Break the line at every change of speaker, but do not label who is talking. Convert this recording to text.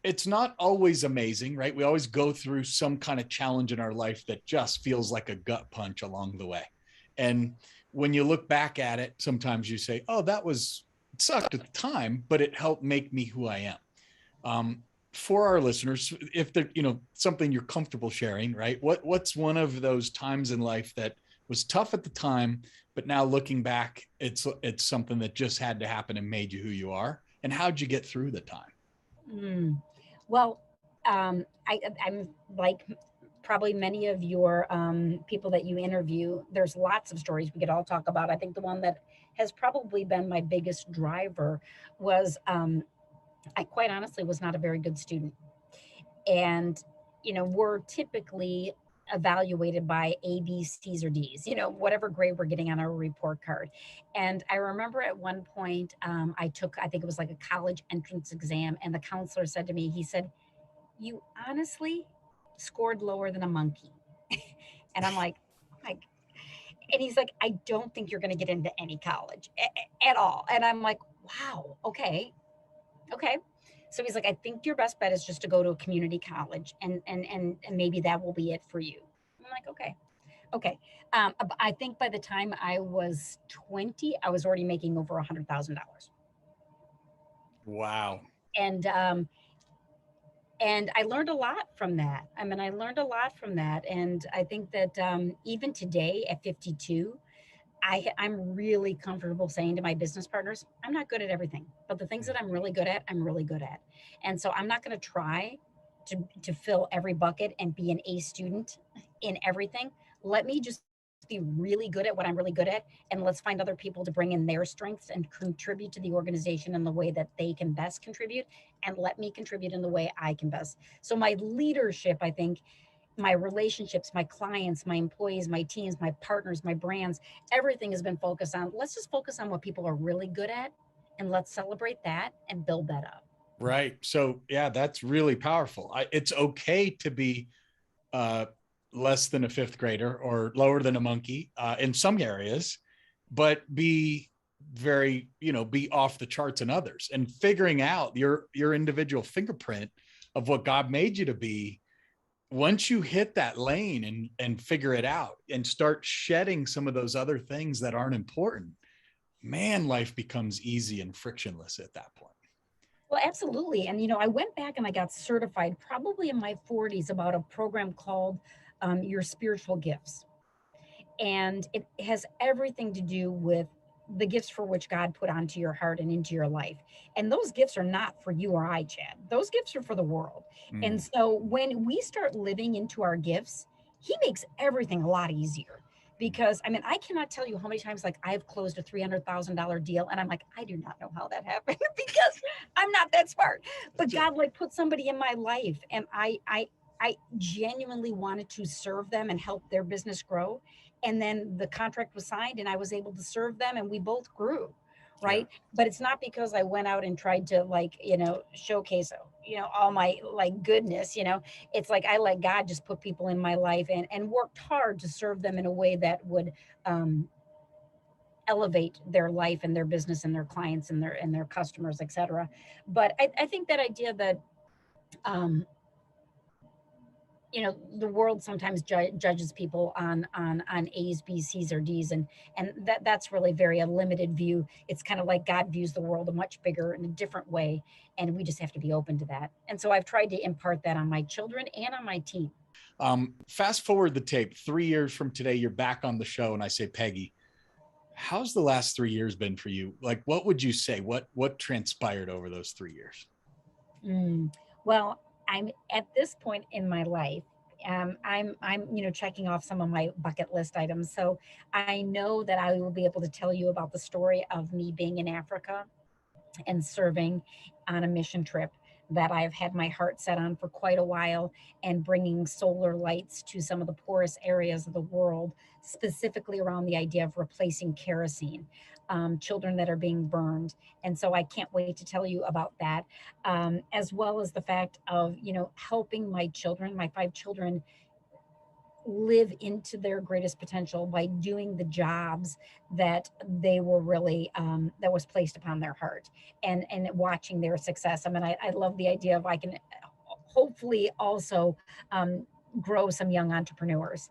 it's not always amazing, right? We always go through some kind of challenge in our life that just feels like a gut punch along the way. And when you look back at it, sometimes you say, oh, it sucked at the time, but it helped make me who I am. Um, for our listeners, if they're, something you're comfortable sharing, right? What's one of those times in life that was tough at the time, but now looking back, it's something that just had to happen and made you who you are? And how'd you get through the time?
Mm. Well, I'm like probably many of your people that you interview. There's lots of stories we could all talk about. I think the one that has probably been my biggest driver was I quite honestly was not a very good student. And, we're typically evaluated by A, B, C's, or D's, whatever grade we're getting on our report card. And I remember at one point, I think it was like a college entrance exam, and the counselor said to me, he said, "You honestly scored lower than a monkey." And I'm like, and he's like, "I don't think you're going to get into any college at all." And I'm like, wow, okay. So he's like, "I think your best bet is just to go to a community college, and maybe that will be it for you." I'm like, okay. I think by the time I was 20, I was already making over $100,000,
Wow.
and and I learned a lot from that. I mean, I learned a lot from that, and I think that even today at 52, I'm really comfortable saying to my business partners, I'm not good at everything, but the things that I'm really good at, I'm really good at. And so I'm not going to try to fill every bucket and be an A student in everything. Let me just be really good at what I'm really good at. And let's find other people to bring in their strengths and contribute to the organization in the way that they can best contribute. And let me contribute in the way I can best. So my leadership, I think, my relationships, my clients, my employees, my teams, my partners, my brands, everything has been focused on, let's just focus on what people are really good at, and let's celebrate that and build that up.
Right. So yeah, that's really powerful. It's okay to be uh, less than a fifth grader or lower than a monkey in some areas, but be off the charts in others, and figuring out your individual fingerprint of what God made you to be. Once you hit that lane and figure it out and start shedding some of those other things that aren't important, man, life becomes easy and frictionless at that point.
Well, absolutely. And, I went back and I got certified probably in my 40s about a program called Your Spiritual Gifts. And it has everything to do with the gifts for which God put onto your heart and into your life. And those gifts are not for you or I, Chad. Those gifts are for the world. And
Mm.
so when we start living into our gifts, He makes everything a lot easier. Because I mean, I cannot tell you how many times like I've closed a $300,000 deal, and I'm like, I do not know how that happened because I'm not that smart. But God like put somebody in my life, and I genuinely wanted to serve them and help their business grow. And then the contract was signed and I was able to serve them and we both grew.
Yeah.
Right. But it's not because I went out and tried to like, showcase, all my like goodness, it's like I let God just put people in my life and worked hard to serve them in a way that would um, elevate their life and their business and their clients and their customers, etc. But I think that idea that um, the world sometimes judges people on A's, B's, C's, or D's, and that's really very a limited view. It's kind of like God views the world a much bigger in a different way, and we just have to be open to that. And so I've tried to impart that on my children and on my team.
Fast forward the tape 3 years from today, you're back on the show, and I say, Peggy, how's the last 3 years been for you? Like, what would you say? What transpired over those 3 years?
Mm. Well, I'm at this point in my life. I'm checking off some of my bucket list items. So I know that I will be able to tell you about the story of me being in Africa and serving on a mission trip that I've had my heart set on for quite a while, and bringing solar lights to some of the poorest areas of the world, specifically around the idea of replacing kerosene, children that are being burned. And so I can't wait to tell you about that, as well as the fact of, helping my children, my 5 children, live into their greatest potential by doing the jobs that they were really that was placed upon their heart, and watching their success. I mean, I love the idea of hopefully also grow some young entrepreneurs.